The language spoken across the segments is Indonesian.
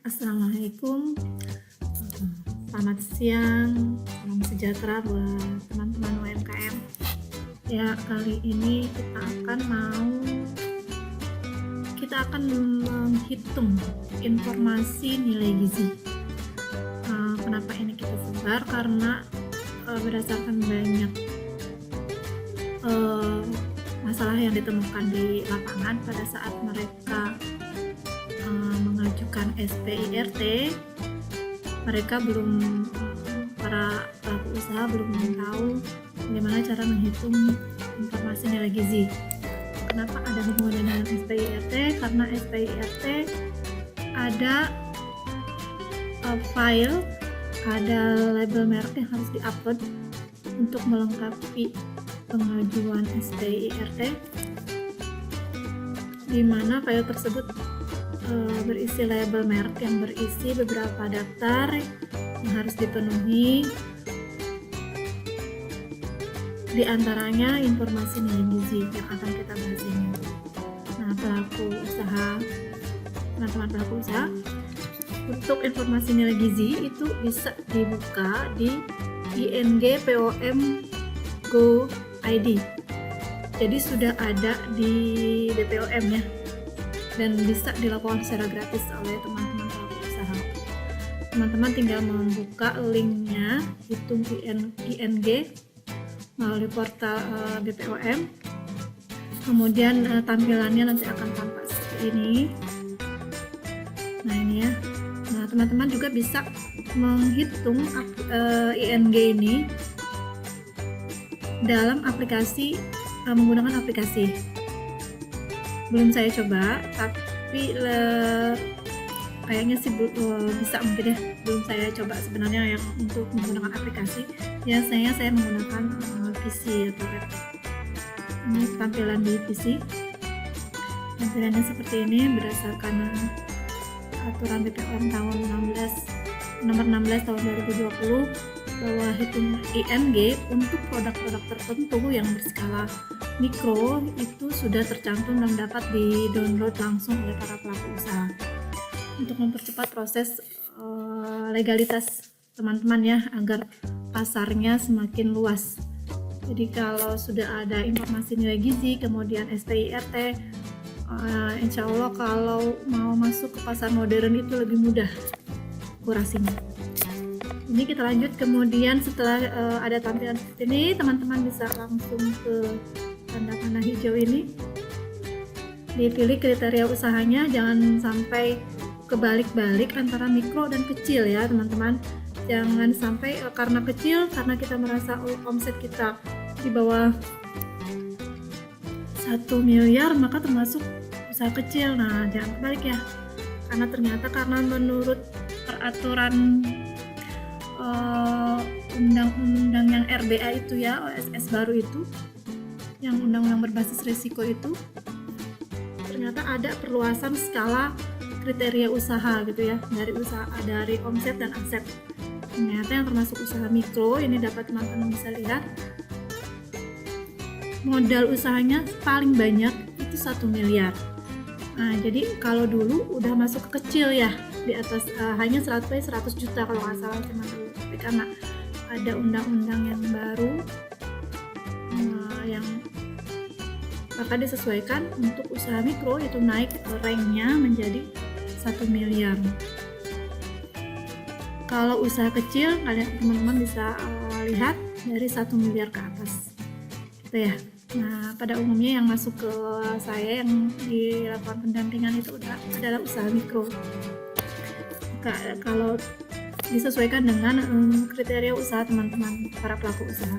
Assalamualaikum, selamat siang, salam sejahtera buat teman-teman UMKM. Ya, kali ini kita akan menghitung informasi nilai gizi. Kenapa ini kita sebar? Karena berdasarkan banyak masalah yang ditemukan di lapangan pada saat mereka mengajukan SPIRT, mereka para pelaku usaha belum tahu bagaimana cara menghitung informasi nilai gizi. Kenapa ada hubungan dengan SPIRT? Karena SPIRT ada file, ada label merek yang harus diupload untuk melengkapi pengajuan SPIRT, di mana file tersebut berisi label merek yang berisi beberapa daftar yang harus dipenuhi, di antaranya informasi nilai gizi yang akan kita bahas ini. Nah, teman-teman pelaku usaha, untuk informasi nilai gizi itu bisa dibuka di ING POM Go ID. Jadi sudah ada di BPOM ya, dan bisa dilakukan secara gratis oleh teman-teman pelaku usaha. Teman-teman tinggal membuka linknya, hitung ING melalui portal BPOM. Kemudian tampilannya nanti akan tampak seperti ini. Nah, ini ya. Nah, teman-teman juga bisa menghitung ING ini dalam aplikasi, menggunakan aplikasi. Belum saya coba, tapi kayaknya sih bisa mungkin ya. Belum saya coba sebenarnya yang untuk menggunakan aplikasi. Biasanya saya menggunakan PC atau laptop. Ini tampilan di PC. Tampilannya seperti ini berdasarkan aturan BPOM nomor 16 tahun 2020, bahwa hitung ING untuk produk-produk tertentu yang berskala mikro itu sudah tercantum dan dapat di-download langsung oleh para pelaku usaha untuk mempercepat proses legalitas teman-teman ya, agar pasarnya semakin luas. Jadi kalau sudah ada informasi nilai gizi, kemudian SPIRT, insya Allah kalau mau masuk ke pasar modern itu lebih mudah kurasinya. Ini kita lanjut, kemudian setelah ada tampilan seperti ini, teman-teman bisa langsung ke tanda panah hijau ini, dipilih kriteria usahanya. Jangan sampai kebalik-balik antara mikro dan kecil ya teman-teman. Jangan sampai karena kecil, karena kita merasa omset kita di bawah 1 miliar maka termasuk usaha kecil. Nah, jangan kebalik ya, karena ternyata menurut peraturan undang-undang yang RBA itu ya, OSS baru itu, yang undang-undang berbasis risiko itu, ternyata ada perluasan skala kriteria usaha gitu ya, dari omset dan aset. Ternyata yang termasuk usaha mikro ini, dapat teman-teman bisa lihat, modal usahanya paling banyak itu 1 miliar. Nah, jadi kalau dulu udah masuk ke kecil ya, di atas hanya 100 juta kalau nggak salah teman-teman. Tapi karena ada undang-undang yang baru yang maka disesuaikan untuk usaha mikro itu naik ranknya menjadi 1 miliar. Kalau usaha kecil, kalian teman-teman bisa lihat dari 1 miliar ke atas gitu ya. Nah, pada umumnya yang masuk ke saya yang dilakukan pendampingan itu adalah usaha mikro. Kalau disesuaikan dengan kriteria usaha teman-teman para pelaku usaha.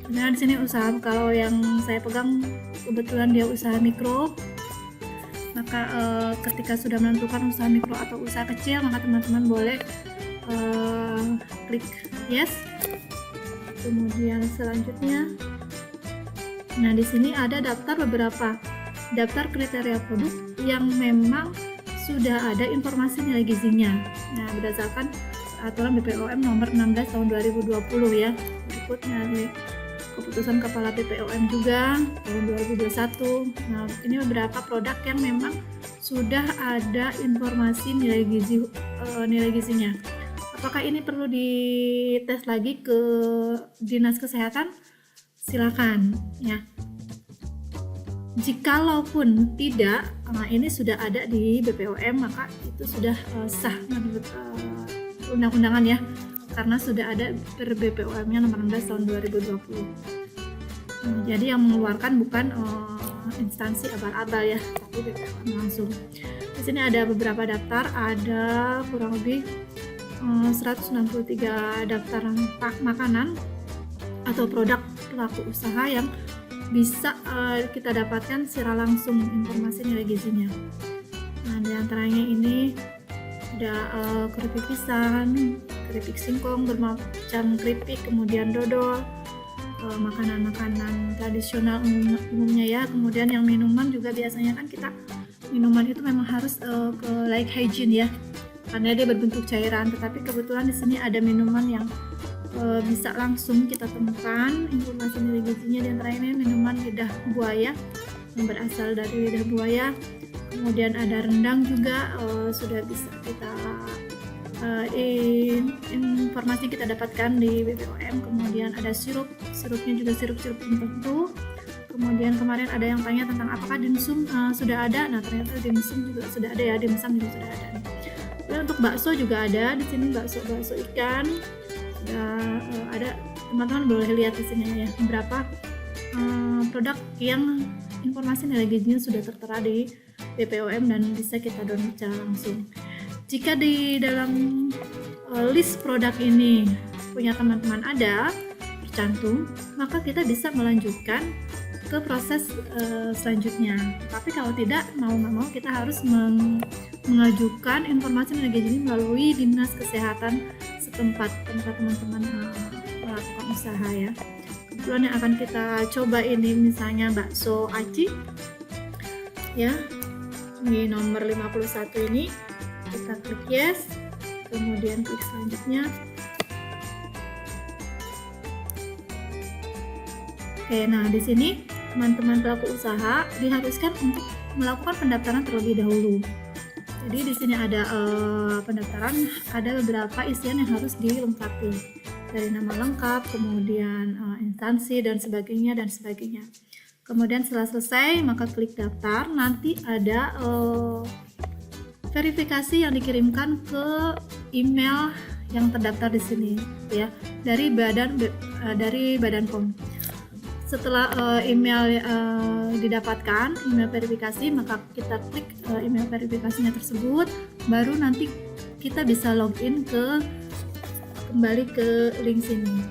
Nah, di sini usaha, kalau yang saya pegang kebetulan dia usaha mikro, maka ketika sudah menentukan usaha mikro atau usaha kecil, maka teman-teman boleh klik yes. Kemudian selanjutnya, nah di sini ada beberapa daftar kriteria produk yang memang sudah ada informasi nilai gizinya. Nah, berdasarkan aturan BPOM nomor 16 tahun 2020 ya. Berikutnya nih keputusan Kepala BPOM juga tahun 2021. Nah, ini beberapa produk yang memang sudah ada informasi nilai gizi nilai gizinya. Apakah ini perlu dites lagi ke Dinas Kesehatan? Silakan ya. Jikalaupun tidak, ini sudah ada di BPOM, maka itu sudah sah menurut undang-undangan ya, karena sudah ada per BPOM-nya nomor 16 tahun 2020. Jadi yang mengeluarkan bukan instansi abal-abal ya, tapi BPOM langsung. Di sini ada beberapa daftar, ada kurang lebih 163 daftar makanan atau produk pelaku usaha yang bisa kita dapatkan secara langsung informasi nilai gizinya. Nah, di antaranya ini ada keripik pisang, keripik singkong, bermacam keripik, kemudian dodol, makanan-makanan tradisional umumnya ya. Kemudian yang minuman juga biasanya kan kita minuman itu memang harus ke like hygiene ya, karena dia berbentuk cairan. Tetapi kebetulan di sini ada minuman yang bisa langsung kita temukan informasi nilai gizinya. Di antaranya minuman lidah buaya yang berasal dari lidah buaya. Kemudian ada rendang juga sudah bisa kita informasi kita dapatkan di BPOM. Kemudian ada sirupnya juga sirup-sirup tertentu. Kemudian kemarin ada yang tanya tentang apakah dimsum sudah ada. Nah, ternyata dimsum juga sudah ada ya, dimsum juga sudah ada. Kemudian untuk bakso juga ada di sini, bakso ikan sudah ada. Teman-teman boleh lihat di sini ya beberapa produk yang informasi nilai gizinya sudah tertera di BPOM dan bisa kita download secara langsung. Jika di dalam list produk ini punya teman-teman ada tercantum, maka kita bisa melanjutkan ke proses selanjutnya. Tapi kalau tidak, mau nggak mau kita harus mengajukan informasi nilai gizi melalui Dinas Kesehatan setempat teman-teman melakukan usaha ya. Kebetulan yang akan kita coba ini misalnya bakso aci ya, ini nomor 51 ini, kita klik yes, kemudian klik selanjutnya. Oke, nah di sini teman-teman pelaku usaha diharuskan untuk melakukan pendaftaran terlebih dahulu. Jadi di sini ada pendaftaran, ada beberapa isian yang harus dilengkapi dari nama lengkap, kemudian instansi dan sebagainya. Kemudian setelah selesai maka klik daftar. Nanti ada verifikasi yang dikirimkan ke email yang terdaftar di sini ya, dari Badan POM. Setelah email didapatkan, email verifikasi, maka kita klik email verifikasinya tersebut, baru nanti kita bisa login kembali ke link sini.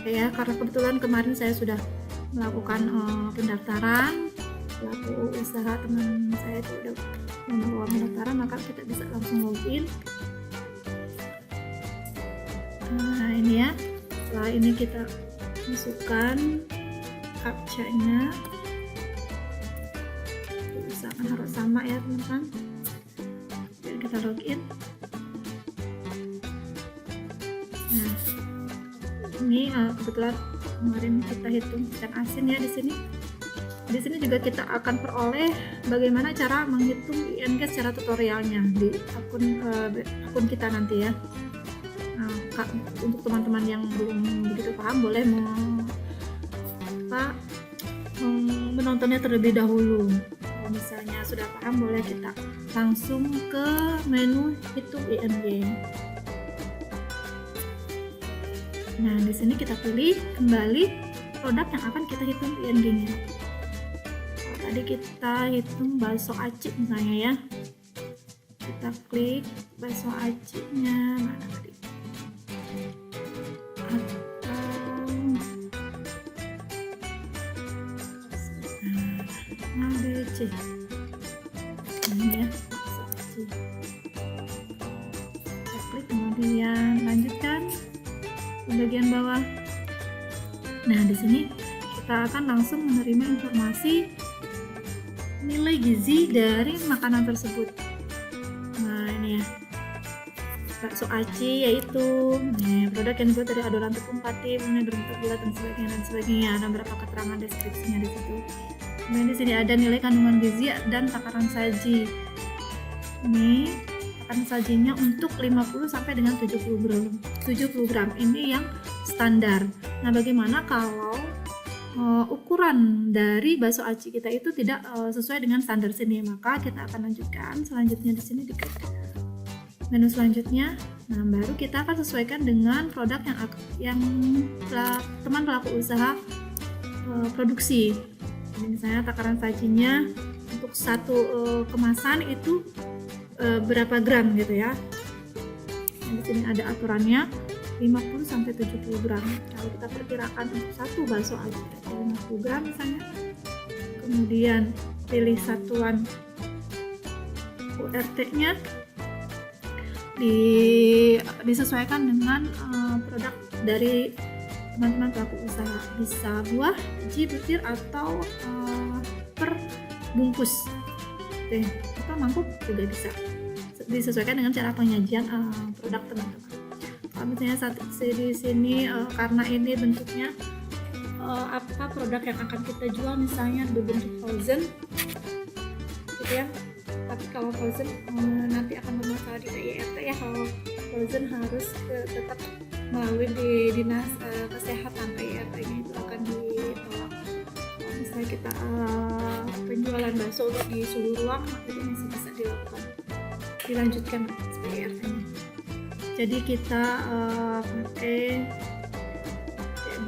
Oke ya, karena kebetulan kemarin saya sudah melakukan pendaftaran, pelaku usaha teman saya itu udah membawa pendaftaran, maka kita bisa langsung login. Nah ini ya, setelah ini kita masukkan captcha-nya, usahakan harus sama ya teman-teman, dan kita login. Nah ini kebetulan kemarin kita hitung ikan asin ya di sini. Di sini juga kita akan peroleh bagaimana cara menghitung ING secara tutorialnya di akun kita nanti ya. Untuk teman-teman yang belum begitu paham, boleh menontonnya terlebih dahulu. Kalau misalnya sudah paham, boleh kita langsung ke menu hitung ING. Nah, di sini kita pilih kembali produk yang akan kita hitung ING-nya. Tadi kita hitung bakso aci misalnya ya, kita klik bakso aci-nya mana tadi, ABC ini ya, bakso aci. Kita klik kemudian lanjutkan ke bagian bawah. Nah, di sini kita akan langsung menerima informasi nilai gizi dari makanan tersebut. Nah, ini ya, bakso aci yaitu produk yang dibuat dari adonan tepung pati, berbentuk bulat dan sebagainya. Ada beberapa keterangan deskripsinya di situ. Kemudian di sini ada nilai kandungan gizi dan takaran saji. Ini takaran sajinya untuk 50 sampai dengan 70 gram. 70 gram ini yang standar. Nah, bagaimana kalau ukuran dari bakso aci kita itu tidak sesuai dengan standar sini? Maka kita akan lanjutkan selanjutnya di sini di menu selanjutnya. Nah, baru kita akan sesuaikan dengan produk yang teman pelaku usaha produksi. Jadi misalnya takaran sajinya untuk satu kemasan itu berapa gram gitu ya. Nah, di sini ada aturannya 50 sampai 70 gram. Kalau kita perkirakan untuk satu bakso aci 50 gram misalnya. Kemudian pilih satuan URT-nya, disesuaikan dengan produk dari teman-teman pelaku usaha, bisa buah, biji, butir, atau per bungkus, atau mangkuk juga bisa, disesuaikan dengan cara penyajian produk teman-teman. Kalau misalnya di sini karena ini bentuknya apa produk yang akan kita jual misalnya berbentuk frozen gitu ya, tapi kalau frozen nanti akan bermasalah di PIRT ya. Kalau frozen harus tetap melalui di dinas kesehatan, PIRT-nya itu akan ditolak. Kalau misalnya kita penjualan bakso di suhu ruang, itu masih bisa dilanjutkan PIRT-nya. Jadi kita pakai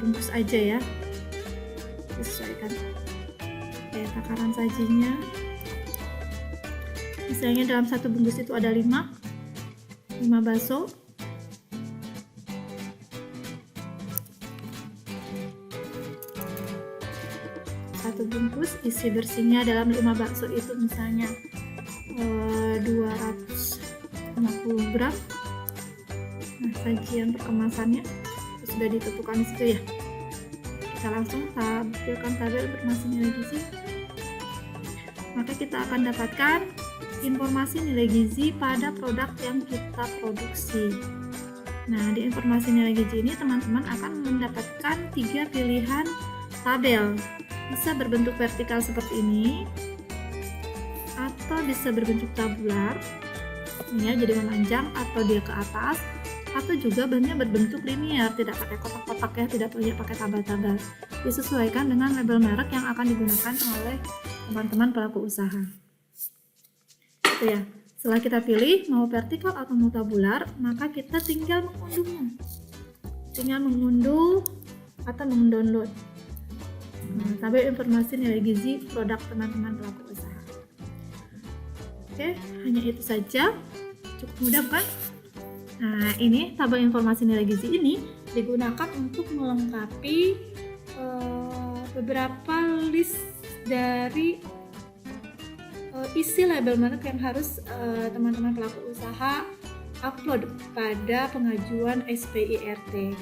bungkus aja ya, disesuaikan. Takaran sajinya misalnya dalam satu bungkus itu ada 5 bakso. Satu bungkus isi bersihnya dalam 5 bakso itu misalnya 250 gram. Nah, sajian perkemasannya sudah ditentukan di situ ya. Kita langsung tampilkan tabel informasi nilai gizi. Maka kita akan dapatkan informasi nilai gizi pada produk yang kita produksi. Nah, di informasi nilai gizi ini teman-teman akan mendapatkan 3 pilihan tabel. Bisa berbentuk vertikal seperti ini, atau bisa berbentuk tabular, ini ya, jadi memanjang atau dia ke atas, atau juga banyak berbentuk linear, tidak pakai kotak-kotak ya, tidak pakai tabel-tabel. Disesuaikan dengan label merek yang akan digunakan oleh teman-teman pelaku usaha. Itu ya. Setelah kita pilih mau vertikal atau mau tabular, maka kita tinggal mengunduhnya. Tinggal mengunduh atau mendownload tabel informasi nilai gizi produk teman-teman pelaku usaha. Oke, hanya itu saja. Cukup mudah kan? Nah, ini tabel informasi nilai gizi ini digunakan untuk melengkapi beberapa list dari isi label merek yang harus teman-teman pelaku usaha upload pada pengajuan SPIRT.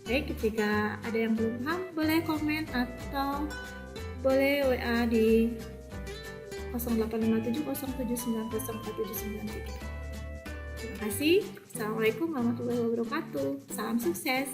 Oke, ketika ada yang belum paham boleh komen atau boleh WA di 085707904793. Terima kasih. Assalamualaikum warahmatullahi wabarakatuh. Salam sukses.